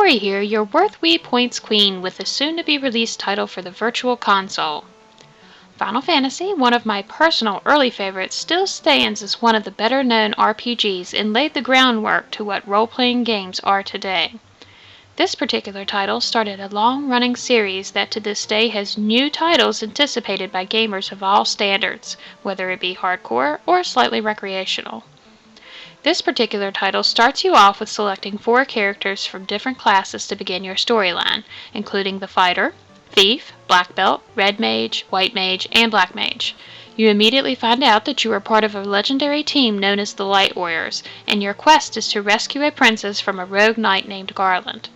Mystori here, your Worth Wii Points queen with a soon-to-be-released title for the Virtual Console. Final Fantasy, one of my personal early favorites, still stands as one of the better-known RPGs and laid the groundwork to what role-playing games are today. This particular title started a long-running series that to this day has new titles anticipated by gamers of all standards, whether it be hardcore or slightly recreational. This particular title starts you off with selecting 4 characters from different classes to begin your storyline, including the Fighter, Thief, Black Belt, Red Mage, White Mage, and Black Mage. You immediately find out that you are part of a legendary team known as the Light Warriors, and your quest is to rescue a princess from a rogue knight named Garland.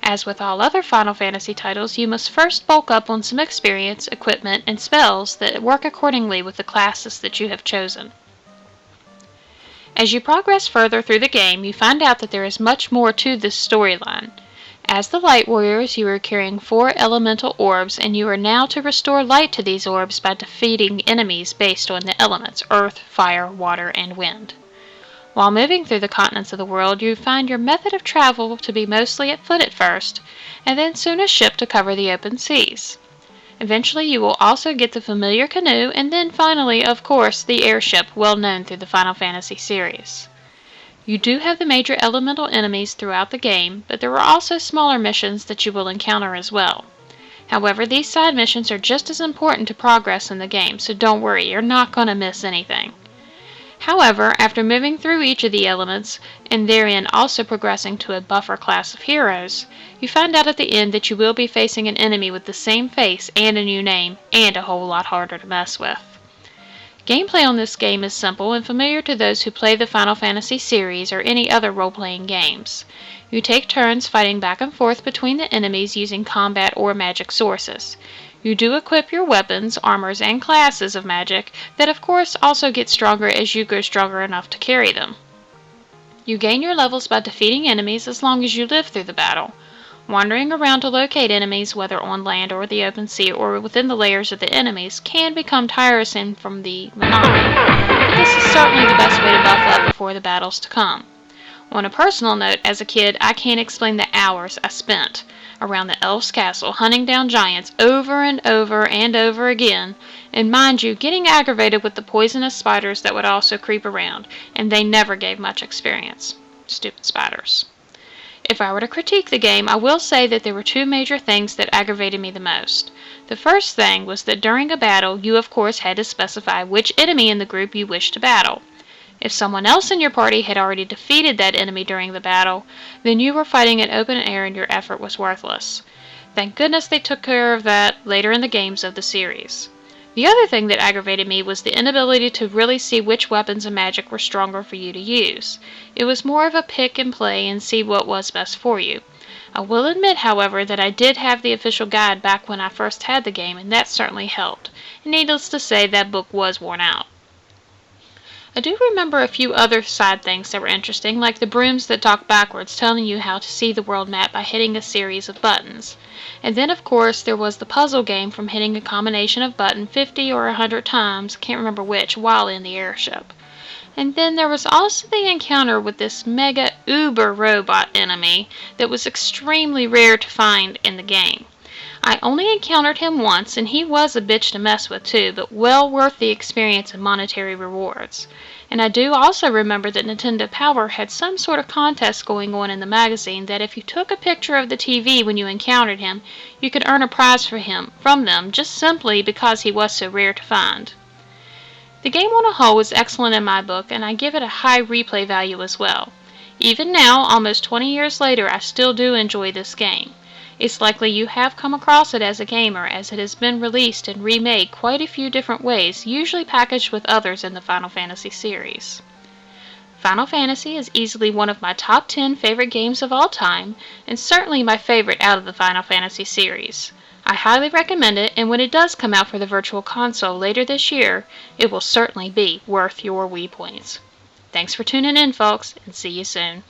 As with all other Final Fantasy titles, you must first bulk up on some experience, equipment, and spells that work accordingly with the classes that you have chosen. As you progress further through the game, you find out that there is much more to this storyline. As the Light Warriors, you are carrying 4 elemental orbs, and you are now to restore light to these orbs by defeating enemies based on the elements Earth, Fire, Water, and Wind. While moving through the continents of the world, you find your method of travel to be mostly at foot at first, and then soon a ship to cover the open seas. Eventually you will also get the familiar canoe, and then finally, of course, the airship, well known through the Final Fantasy series. You do have the major elemental enemies throughout the game, but there are also smaller missions that you will encounter as well. However, these side missions are just as important to progress in the game, so don't worry, you're not going to miss anything. However, after moving through each of the elements, and therein also progressing to a buffer class of heroes, you find out at the end that you will be facing an enemy with the same face and a new name, and a whole lot harder to mess with. Gameplay on this game is simple and familiar to those who play the Final Fantasy series or any other role-playing games. You take turns fighting back and forth between the enemies using combat or magic sources. You do equip your weapons, armors, and classes of magic that of course also get stronger as you grow stronger enough to carry them. You gain your levels by defeating enemies as long as you live through the battle. Wandering around to locate enemies, whether on land or the open sea or within the layers of the enemies, can become tiresome from the monotony, but this is certainly the best way to buff up before the battles to come. On a personal note, as a kid, I can't explain the hours I spent around the elf's castle hunting down giants over and over and over again, and mind you, getting aggravated with the poisonous spiders that would also creep around, and they never gave much experience. Stupid spiders. If I were to critique the game, I will say that there were 2 major things that aggravated me the most. The first thing was that during a battle, you of course had to specify which enemy in the group you wished to battle. If someone else in your party had already defeated that enemy during the battle, then you were fighting in open air and your effort was worthless. Thank goodness they took care of that later in the games of the series. The other thing that aggravated me was the inability to really see which weapons and magic were stronger for you to use. It was more of a pick and play and see what was best for you. I will admit, however, that I did have the official guide back when I first had the game, and that certainly helped. And needless to say, that book was worn out. I do remember a few other side things that were interesting, like the brooms that talk backwards, telling you how to see the world map by hitting a series of buttons. And then, of course, there was the puzzle game from hitting a combination of button 50 or 100 times, can't remember which, while in the airship. And then there was also the encounter with this mega uber robot enemy that was extremely rare to find in the game. I only encountered him once, and he was a bitch to mess with too, but well worth the experience and monetary rewards. And I do also remember that Nintendo Power had some sort of contest going on in the magazine that if you took a picture of the TV when you encountered him, you could earn a prize from them just simply because he was so rare to find. The game on a whole was excellent in my book, and I give it a high replay value as well. Even now, almost 20 years later, I still do enjoy this game. It's likely you have come across it as a gamer, as it has been released and remade quite a few different ways, usually packaged with others in the Final Fantasy series. Final Fantasy is easily one of my top 10 favorite games of all time, and certainly my favorite out of the Final Fantasy series. I highly recommend it, and when it does come out for the Virtual Console later this year, it will certainly be worth your Wii Points. Thanks for tuning in, folks, and see you soon.